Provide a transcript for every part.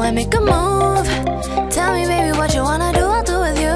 I make a move? Tell me, baby, what you wanna do, I'll do with you.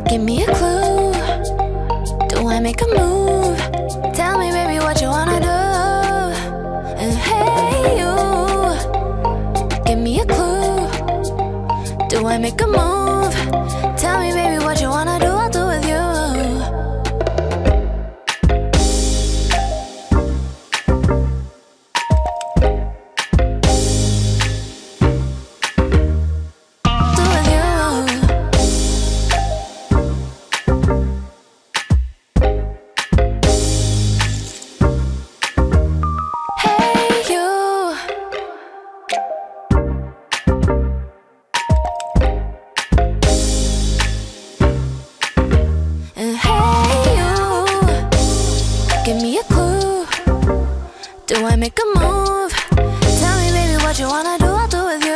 Give me a clue. Do I make a move? Tell me, baby, what you wanna do. And hey, you, give me a clue. Do I make a move? Tell me, baby, what you wanna do, I'll do with you. Give me a clue. Do I make a move? Tell me, baby, what you wanna do, I'll do with you.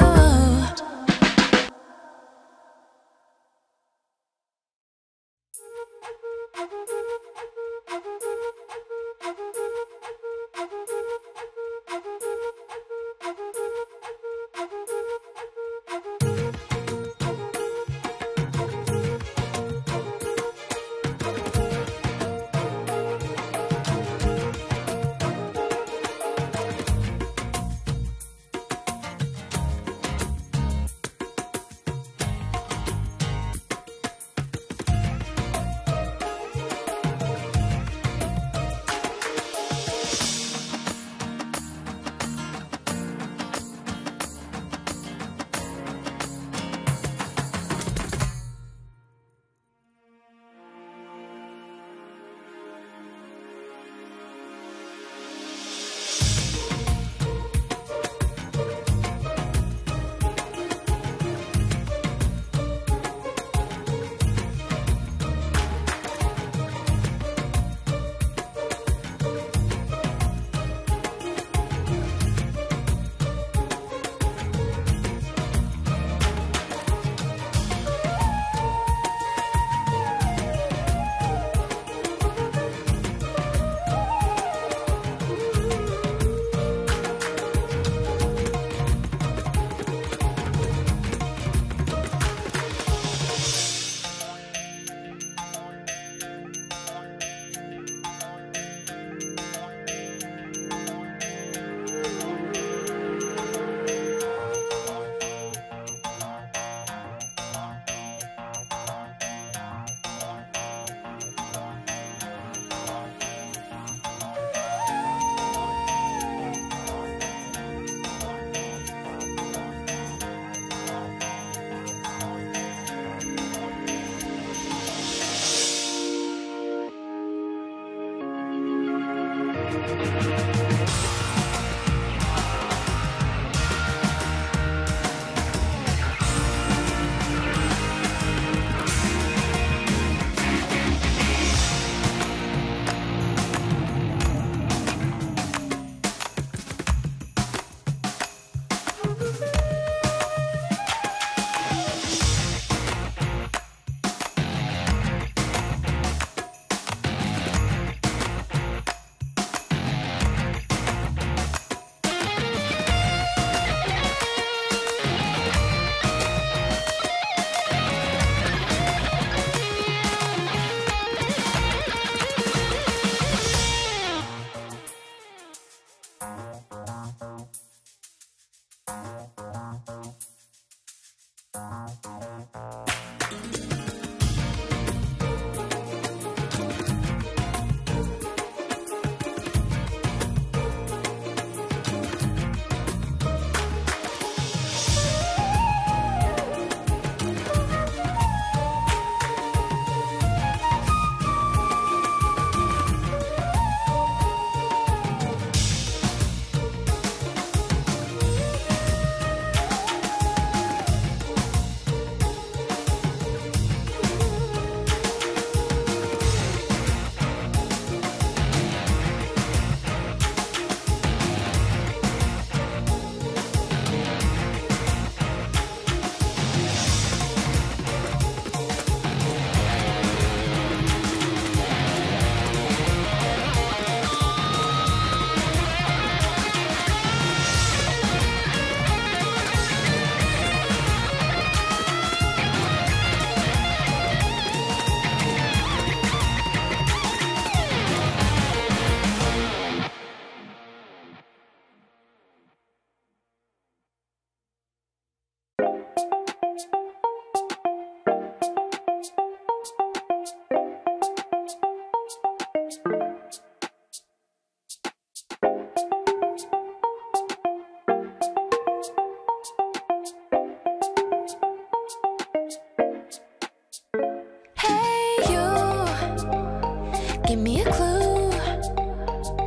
Give me a clue.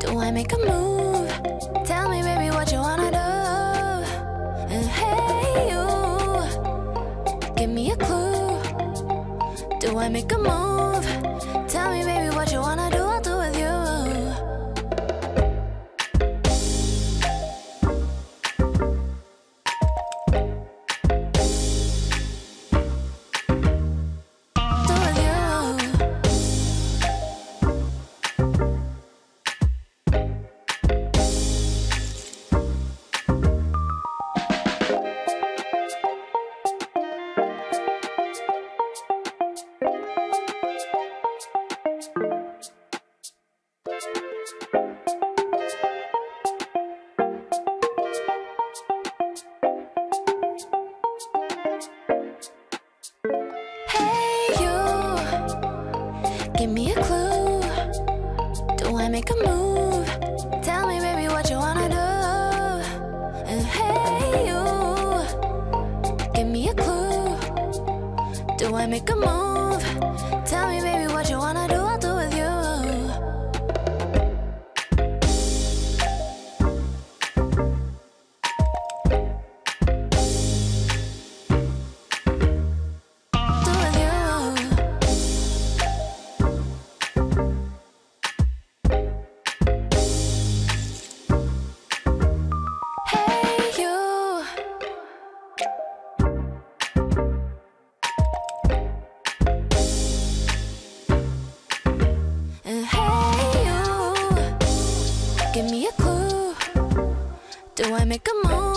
Do I make a move? Tell me, baby, what you wanna do. And hey, you. Give me a clue. Do I make a move? Tell me, baby, what you wanna do. I'll do with you. Give me a clue. Do I make a move? Tell me, baby, what you wanna do. And hey, you. Give me a clue. Do I make a move? Tell me, baby, what you wanna do. I'll do with you. Give me a clue. Do I make a move?